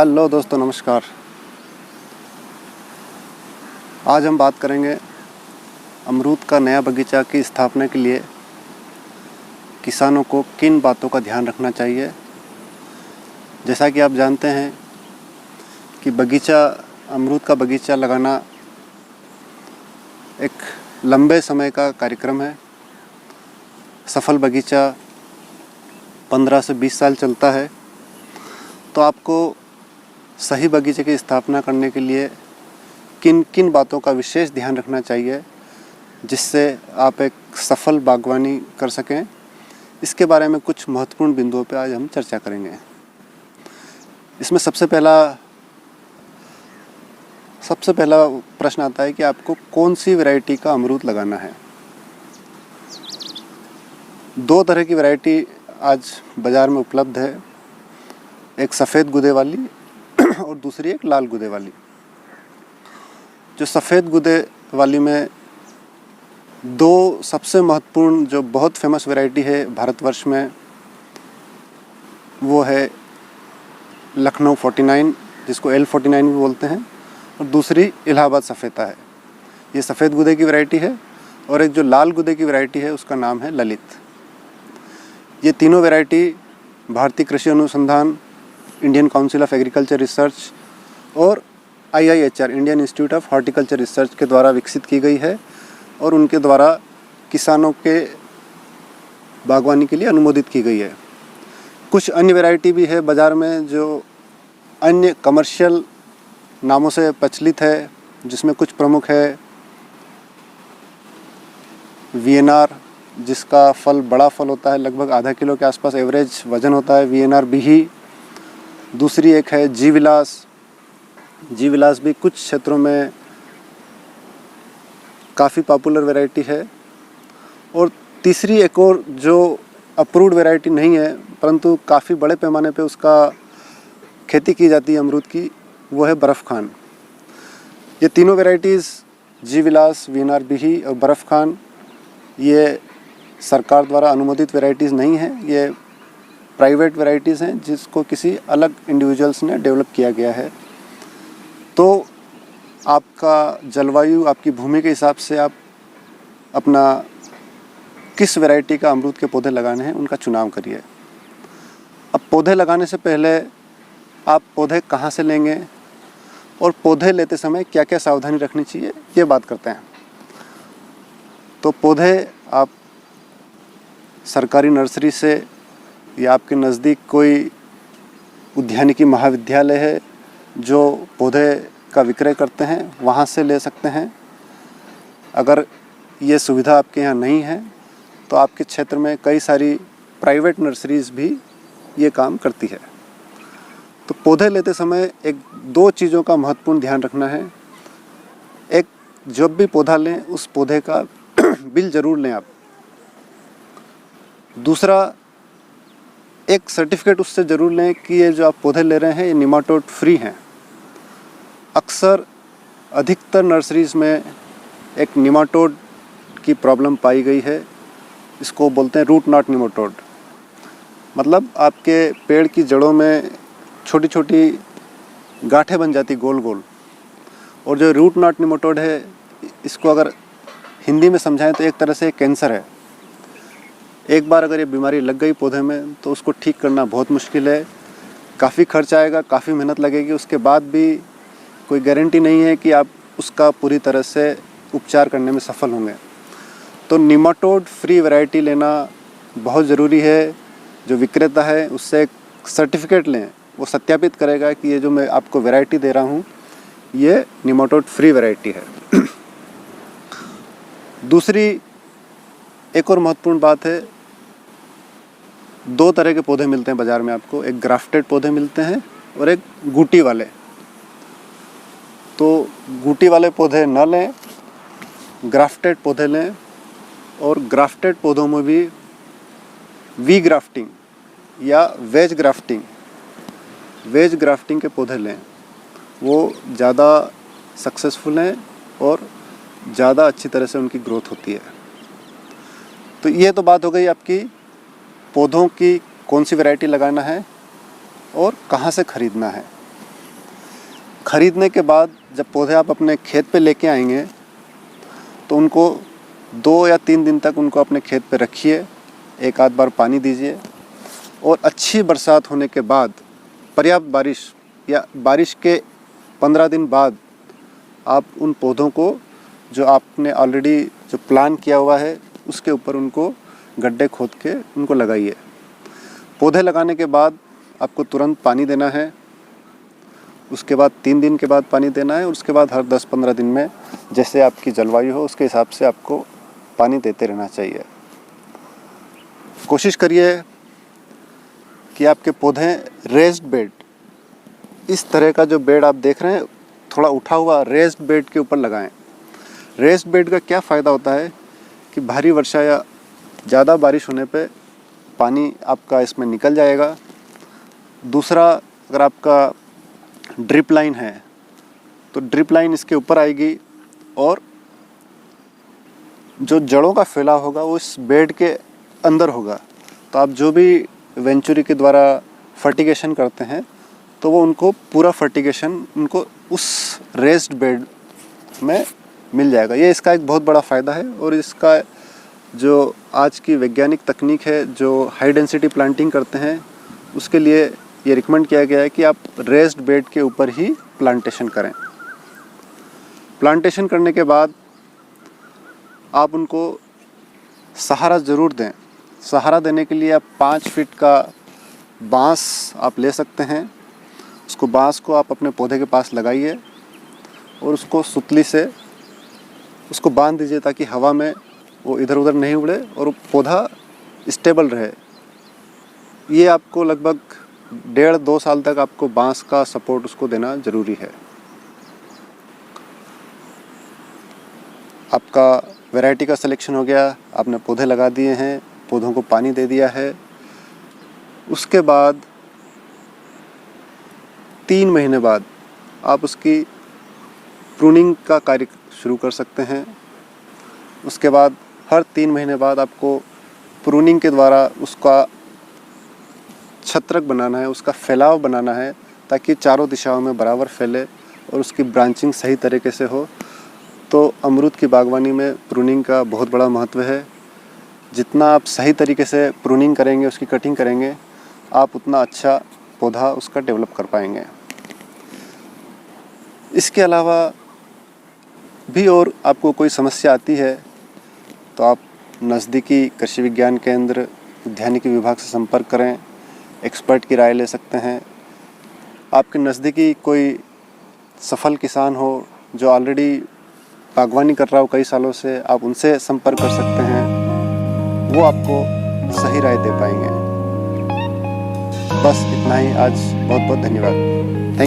Hello दोस्तों, नमस्कार। आज हम बात करेंगे अमरूद का नया बगीचा की स्थापना के लिए किसानों को किन बातों का ध्यान रखना चाहिए। जैसा कि आप जानते हैं कि अमरूद का बगीचा लगाना एक लंबे समय का कार्यक्रम है। सफल बगीचा 15 से 20 साल चलता है। तो आपको सही बगीचे की स्थापना करने के लिए किन किन बातों का विशेष ध्यान रखना चाहिए जिससे आप एक सफल बागवानी कर सकें, इसके बारे में कुछ महत्वपूर्ण बिंदुओं पर आज हम चर्चा करेंगे। इसमें सबसे पहला प्रश्न आता है कि आपको कौन सी वैरायटी का अमरूद लगाना है। दो तरह की वैरायटी आज बाज़ार में उपलब्ध है, एक सफ़ेद गूदे वाली और दूसरी एक लाल गूदे वाली। जो सफ़ेद गूदे वाली में दो सबसे महत्वपूर्ण जो बहुत फेमस वैरायटी है भारतवर्ष में, वो है लखनऊ 49, जिसको L49 भी बोलते हैं, और दूसरी इलाहाबाद सफ़ेदा है। ये सफ़ेद गूदे की वैरायटी है। और एक जो लाल गूदे की वैरायटी है उसका नाम है ललित। ये तीनों वैरायटी भारतीय कृषि अनुसंधान, Indian council of agriculture research और IIHR, Indian institute of horticulture research के द्वारा विकसित की गई है और उनके द्वारा किसानों के बागवानी के लिए अनुमोदित की गई है। कुछ अन्य वैरायटी भी है बाज़ार में जो अन्य कमर्शियल नामों से प्रचलित है, जिसमें कुछ प्रमुख है VNR, जिसका फल बड़ा फल होता है, लगभग आधा किलो के आसपास एवरेज वज़न होता है, VNR BE। दूसरी एक है जी विलास भी कुछ क्षेत्रों में काफ़ी पॉपुलर वैरायटी है। और तीसरी एक और जो अप्रूव्ड वैरायटी नहीं है परंतु काफ़ी बड़े पैमाने पे उसका खेती की जाती है अमरूद की, वो है बर्फ़ खान। ये तीनों वैरायटीज़ जी विलास, VNR BE और बर्फ़ खान, ये सरकार द्वारा अनुमोदित वैरायटीज़ नहीं हैं। ये प्राइवेट वैरायटीज़ हैं जिसको किसी अलग इंडिविजुअल्स ने डेवलप किया गया है। तो आपका जलवायु, आपकी भूमि के हिसाब से आप अपना किस वैरायटी का अमरूद के पौधे लगाने हैं उनका चुनाव करिए। अब पौधे लगाने से पहले आप पौधे कहाँ से लेंगे और पौधे लेते समय क्या क्या सावधानी रखनी चाहिए, ये बात करते हैं। तो पौधे आप सरकारी नर्सरी से या आपके नज़दीक कोई उद्यानिकी महाविद्यालय है जो पौधे का विक्रय करते हैं, वहाँ से ले सकते हैं। अगर ये सुविधा आपके यहाँ नहीं है तो आपके क्षेत्र में कई सारी प्राइवेट नर्सरीज़ भी ये काम करती है। तो पौधे लेते समय दो चीज़ों का महत्वपूर्ण ध्यान रखना है। एक, जब भी पौधा लें उस पौधे का बिल ज़रूर लें आप। दूसरा, एक सर्टिफिकेट उससे ज़रूर लें कि ये जो आप पौधे ले रहे हैं ये निमाटोड फ्री हैं। अक्सर अधिकतर नर्सरीज़ में एक निमाटोड की प्रॉब्लम पाई गई है। इसको बोलते हैं रूट नॉट निमाटोड। मतलब आपके पेड़ की जड़ों में छोटी छोटी गांठें बन जाती गोल गोल। और जो रूट नॉट निमाटोड है, इसको अगर हिंदी में समझाएं तो एक तरह से कैंसर है। एक बार अगर ये बीमारी लग गई पौधे में तो उसको ठीक करना बहुत मुश्किल है। काफ़ी खर्च आएगा, काफ़ी मेहनत लगेगी, उसके बाद भी कोई गारंटी नहीं है कि आप उसका पूरी तरह से उपचार करने में सफल होंगे। तो निमाटोड फ्री वैरायटी लेना बहुत ज़रूरी है। जो विक्रेता है उससे एक सर्टिफिकेट लें, वो सत्यापित करेगा कि ये जो मैं आपको वैरायटी दे रहा हूँ ये निमाटोड फ्री वैरायटी है। दूसरी एक और महत्वपूर्ण बात है, दो तरह के पौधे मिलते हैं बाज़ार में आपको। एक ग्राफ्टेड पौधे मिलते हैं और एक गूटी वाले। तो गूटी वाले पौधे न लें, ग्राफ्टेड पौधे लें। और ग्राफ्टेड पौधों में भी वी ग्राफ्टिंग या वेज ग्राफ्टिंग के पौधे लें। वो ज़्यादा सक्सेसफुल हैं और ज़्यादा अच्छी तरह से उनकी ग्रोथ होती है। तो ये तो बात हो गई आपकी पौधों की कौन सी वैरायटी लगाना है और कहाँ से ख़रीदना है। ख़रीदने के बाद जब पौधे आप अपने खेत पे लेके आएंगे तो उनको 2 या 3 दिन तक उनको अपने खेत पे रखिए, एक आध बार पानी दीजिए और अच्छी बरसात होने के बाद, पर्याप्त बारिश या बारिश के 15 दिन बाद आप उन पौधों को जो आपने ऑलरेडी जो प्लान किया हुआ है उसके ऊपर उनको गड्ढे खोद के उनको लगाइए। पौधे लगाने के बाद आपको तुरंत पानी देना है, उसके बाद 3 दिन के बाद पानी देना है और उसके बाद हर 10-15 दिन में जैसे आपकी जलवायु हो उसके हिसाब से आपको पानी देते रहना चाहिए। कोशिश करिए कि आपके पौधे रेस्ड बेड, इस तरह का जो बेड आप देख रहे हैं थोड़ा उठा हुआ रेस्ड बेड के ऊपर लगाएं। रेस्ड बेड का क्या फ़ायदा होता है कि भारी वर्षा या ज़्यादा बारिश होने पे पानी आपका इसमें निकल जाएगा। दूसरा, अगर आपका ड्रिप लाइन है तो ड्रिप लाइन इसके ऊपर आएगी और जो जड़ों का फैलाव होगा वो इस बेड के अंदर होगा। तो आप जो भी वेंचुरी के द्वारा फर्टिगेशन करते हैं तो वो उनको पूरा फर्टिगेशन उनको उस रेस्ड बेड में मिल जाएगा। ये इसका एक बहुत बड़ा फ़ायदा है। और इसका जो आज की वैज्ञानिक तकनीक है जो हाई डेंसिटी प्लांटिंग करते हैं उसके लिए ये रिकमेंड किया गया है कि आप रेस्ड बेड के ऊपर ही प्लांटेशन करें। प्लांटेशन करने के बाद आप उनको सहारा ज़रूर दें। सहारा देने के लिए आप 5 फीट का बांस आप ले सकते हैं। उसको बांस को आप अपने पौधे के पास लगाइए और उसको सुतली से उसको बांध दीजिए ताकि हवा में वो इधर उधर नहीं उड़े और वो पौधा स्टेबल रहे। ये आपको लगभग 1.5-2 साल तक आपको बांस का सपोर्ट उसको देना ज़रूरी है। आपका वैरायटी का सिलेक्शन हो गया, आपने पौधे लगा दिए हैं, पौधों को पानी दे दिया है। उसके बाद 3 महीने बाद आप उसकी प्रूनिंग का कार्य शुरू कर सकते हैं। उसके बाद हर 3 महीने बाद आपको प्रूनिंग के द्वारा उसका छत्रक बनाना है, उसका फैलाव बनाना है ताकि चारों दिशाओं में बराबर फैले और उसकी ब्रांचिंग सही तरीके से हो। तो अमरूद की बागवानी में प्रूनिंग का बहुत बड़ा महत्व है। जितना आप सही तरीके से प्रूनिंग करेंगे, उसकी कटिंग करेंगे, आप उतना अच्छा पौधा उसका डेवलप कर पाएंगे। इसके अलावा भी और आपको कोई समस्या आती है तो आप नज़दीकी कृषि विज्ञान केंद्र उद्यानिकी विभाग से संपर्क करें, एक्सपर्ट की राय ले सकते हैं। आपके नज़दीकी कोई सफल किसान हो जो ऑलरेडी बागवानी कर रहा हो कई सालों से, आप उनसे संपर्क कर सकते हैं, वो आपको सही राय दे पाएंगे। बस इतना ही आज। बहुत बहुत धन्यवाद।